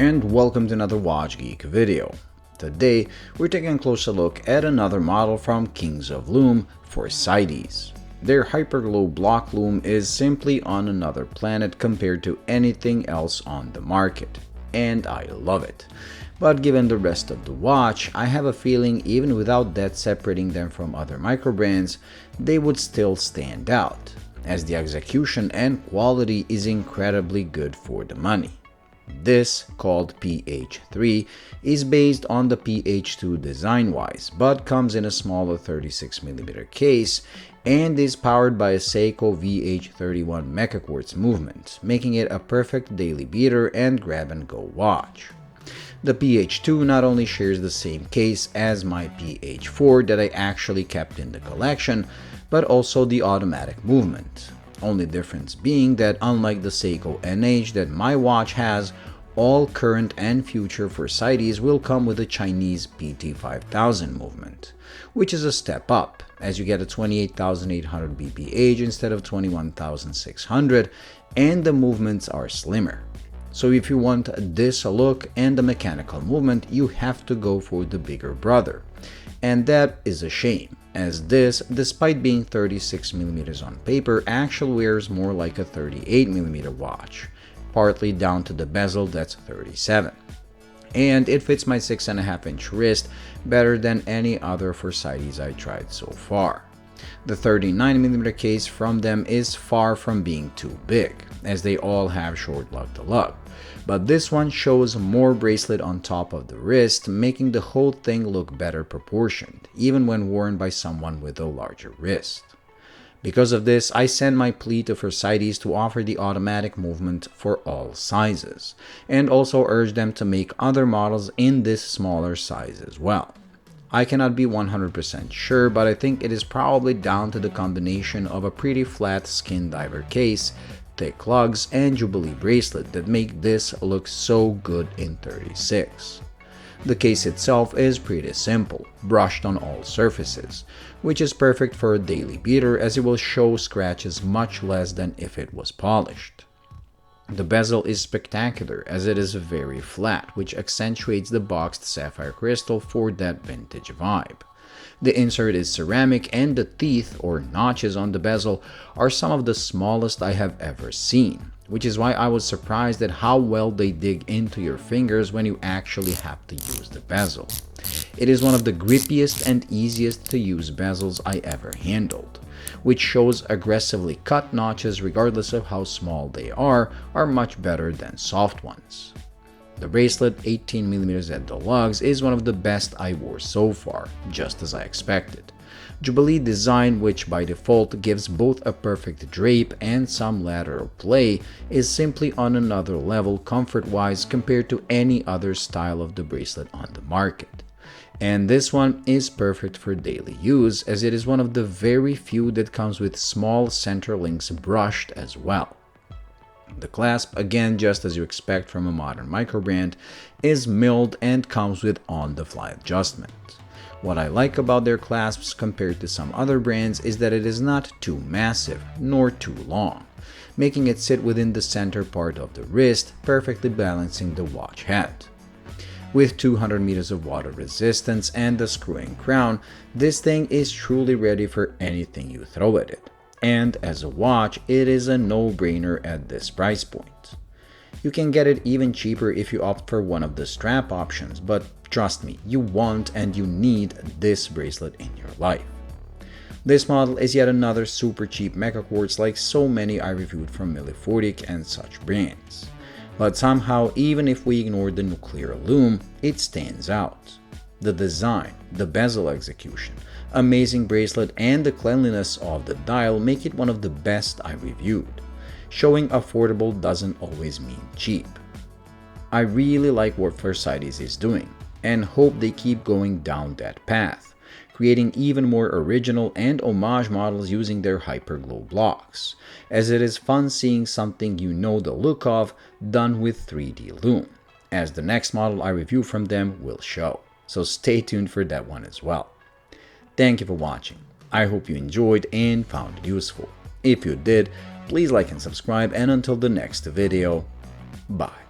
and welcome to another Watch Geek video. Today we're taking a closer look at another model from Kings of Lume, Phorcydes. Their Hyperglow block lume is simply on another planet compared to anything else on the market, and I love it. But given the rest of the watch, I have a feeling even without that separating them from other micro brands, they would still stand out, as the execution and quality is incredibly good for the money. This, called PH-3, is based on the PH-2 design-wise, but comes in a smaller 36mm case and is powered by a Seiko VH31 mecha quartz movement, making it a perfect daily beater and grab-and-go watch. The PH-2 not only shares the same case as my PH-4 that I actually kept in the collection, but also the automatic movement. Only difference being that unlike the Seiko NH that my watch has, all current and future Phorcydes will come with a Chinese PT5000 movement, which is a step up, as you get a 28,800 bph instead of 21,600, and the movements are slimmer. So if you want this look and the mechanical movement, you have to go for the bigger brother. And that is a shame, as this, despite being 36mm on paper, actually wears more like a 38mm watch, partly down to the bezel that's 37. And it fits my 6.5-inch wrist better than any other Phorcydes I tried so far. The 39mm case from them is far from being too big, as they all have short lug-to-lug, but this one shows more bracelet on top of the wrist, making the whole thing look better proportioned, even when worn by someone with a larger wrist. Because of this, I send my plea to Phorcydes to offer the automatic movement for all sizes, and also urge them to make other models in this smaller size as well. I cannot be 100% sure, but I think it is probably down to the combination of a pretty flat skin diver case, thick lugs, and Jubilee bracelet that make this look so good in 36. The case itself is pretty simple, brushed on all surfaces, which is perfect for a daily beater as it will show scratches much less than if it was polished. The bezel is spectacular as it is very flat, which accentuates the boxed sapphire crystal for that vintage vibe. The insert is ceramic and the teeth or notches on the bezel are some of the smallest I have ever seen, which is why I was surprised at how well they dig into your fingers when you actually have to use the bezel. It is one of the grippiest and easiest to use bezels I ever handled, which shows aggressively cut notches regardless of how small they are much better than soft ones. The bracelet, 18mm at the lugs, is one of the best I wore so far, just as I expected. Jubilee design, which by default gives both a perfect drape and some lateral play, is simply on another level comfort-wise compared to any other style of the bracelet on the market. And this one is perfect for daily use, as it is one of the very few that comes with small center links brushed as well. The clasp, again just as you expect from a modern micro brand, is milled and comes with on-the-fly adjustment. What I like about their clasps compared to some other brands is that it is not too massive nor too long, making it sit within the center part of the wrist, perfectly balancing the watch head. With 200 meters of water resistance and a screw-in crown, this thing is truly ready for anything you throw at it. And as a watch, it is a no-brainer at this price point. You can get it even cheaper if you opt for one of the strap options, but trust me, you want and you need this bracelet in your life. This model is yet another super cheap mecha quartz like so many I reviewed from Milifortic and such brands. But somehow, even if we ignore the nuclear lume, it stands out. The design, the bezel execution, amazing bracelet, and the cleanliness of the dial make it one of the best I reviewed. Showing affordable doesn't always mean cheap. I really like what Phorcydes is doing, and hope they keep going down that path, creating even more original and homage models using their Hyperglow blocks, as it is fun seeing something you know the look of done with 3D lume, as the next model I review from them will show, so stay tuned for that one as well. Thank you for watching. I hope you enjoyed and found it useful. If you did, please like and subscribe, and until the next video, bye.